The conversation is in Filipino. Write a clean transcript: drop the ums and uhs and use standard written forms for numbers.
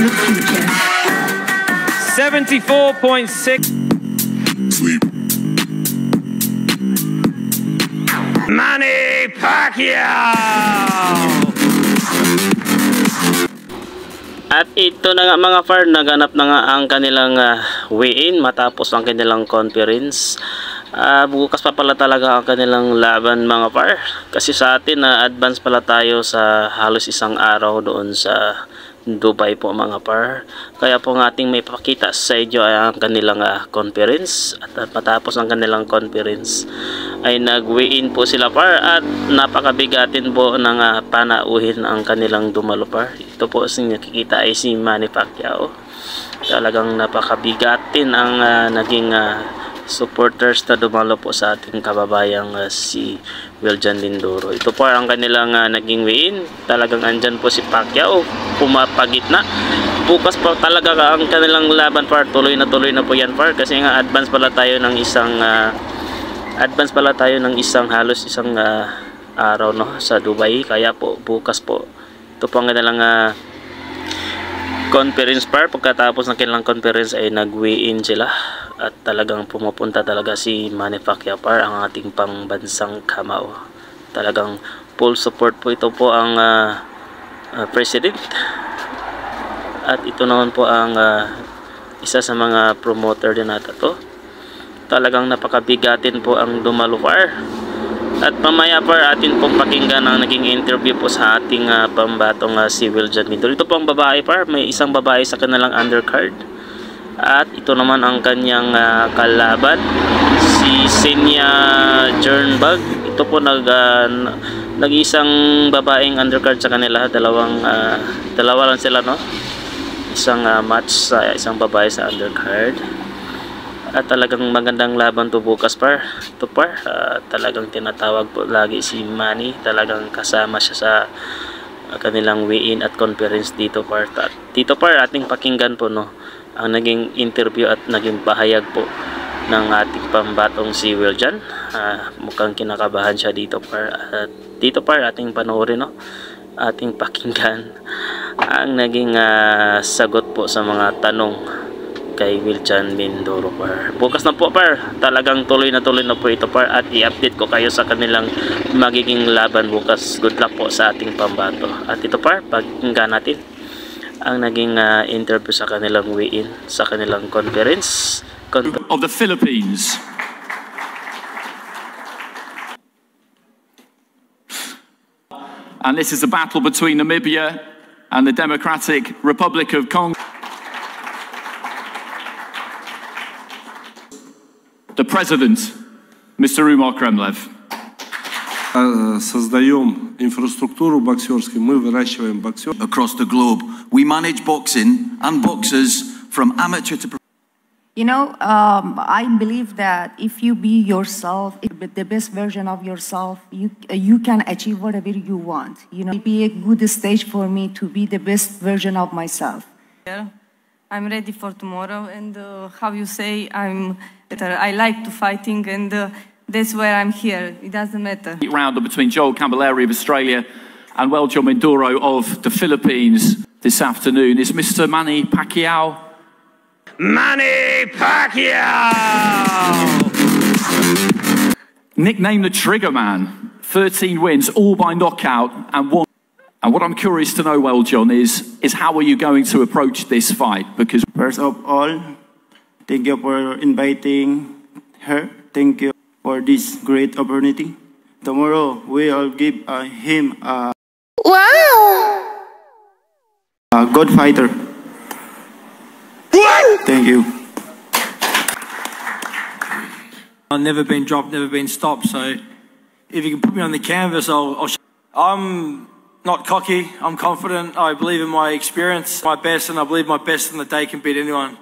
your future. 74.6. Sleep. Manny Pacquiao! At ito na nga mga far, naganap na nga ang kanilang weigh-in matapos ang kanilang conference. Bukas pa pala talaga ang kanilang laban mga far. Kasi sa atin advance pala tayo sa halos isang araw doon sa Dubai po mga par. Kaya po ng ating may pakita sa inyo ay ang kanilang conference. At matapos ang kanilang conference ay nag-weigh-in po sila par. At napakabigatin po ng panauhin ang kanilang dumalo par. Ito po sa nakikita ay si Manny Pacquiao. Talagang napakabigatin ang naging supporters na dumalo po sa ating kababayang si Wiljan Lindoro. Ito po ang kanilang naging weigh-in. Talagang andyan po si Pacquiao, pumapagitna. Bukas po talaga ang kanilang laban par. Tuloy na po yan par. Kasi nga advance pala tayo ng isang halos isang araw no sa Dubai. Kaya po bukas po ito po ang kanilang conference par. Pagkatapos ng kanilang conference ay nag-weigh-in sila. At talagang pumupunta talaga si Manny Pacquiao par, ang ating pangbansang kamao. Talagang full support po ito po ang president. At ito naman po ang isa sa mga promoter din natin to. Talagang napakabigatin po ang dumalo par. At mamaya par atin pong pakinggan ang naging interview po sa ating pambatong si Wiljan Lindoro. Ito po ang babae par, may isang babae sa kanilang undercard. At ito naman ang kanyang kalaban, si Senya Jernbag. Ito po nag-isang babaeng undercard sa kanila. Dalawa lang sila no. Isang match sa isang babae sa undercard. At talagang magandang laban to bukas par. Ito par, talagang tinatawag po lagi si Manny. Talagang kasama siya sa kanilang weigh-in at conference dito par. At dito par ating pakinggan po no ang naging interview at naging pahayag po ng ating pambatong si Wiljan. Mukhang kinakabahan siya dito par. Dito par ating panoorin no, ating pakinggan ang naging sagot po sa mga tanong kay Wiljan Lindoro par. Bukas na po par, talagang tuloy na po ito par. At i-update ko kayo sa kanilang magiging laban bukas. Good luck po sa ating pambato. At ito par, pakinggan natin ang naging interview sa kanilang weigh-in, sa kanilang conference. Of the Philippines. And this is a battle between Namibia and the Democratic Republic of Congo. The President, Mr. Umar Kremlev. Создаем инфраструктуру боксерскую, мы выращиваем боксеров. Across the globe, we manage boxing and boxers from amateur to. You know, I believe that if you be yourself, the best version of yourself, you can achieve whatever you want. You know, it'd be a good stage for me to be the best version of myself. Yeah, I'm ready for tomorrow, and how you say, I like to fighting, and that's where I'm here. It doesn't matter. Rounder between Joel Camilleri of Australia and Wiljan Lindoro of the Philippines this afternoon is Mr. Manny Pacquiao. Manny Pacquiao! Nicknamed the Trigger Man, 13 wins, all by knockout, and one. And what I'm curious to know, Wiljan, is how are you going to approach this fight? Because first of all, thank you for inviting her. Thank you for this great opportunity. Tomorrow, we'll give him a good fighter. Thank you. I've never been dropped, never been stopped, so if you can put me on the canvas, I'm not cocky, I'm confident, I believe in my experience, my best, and I believe my best in the day can beat anyone.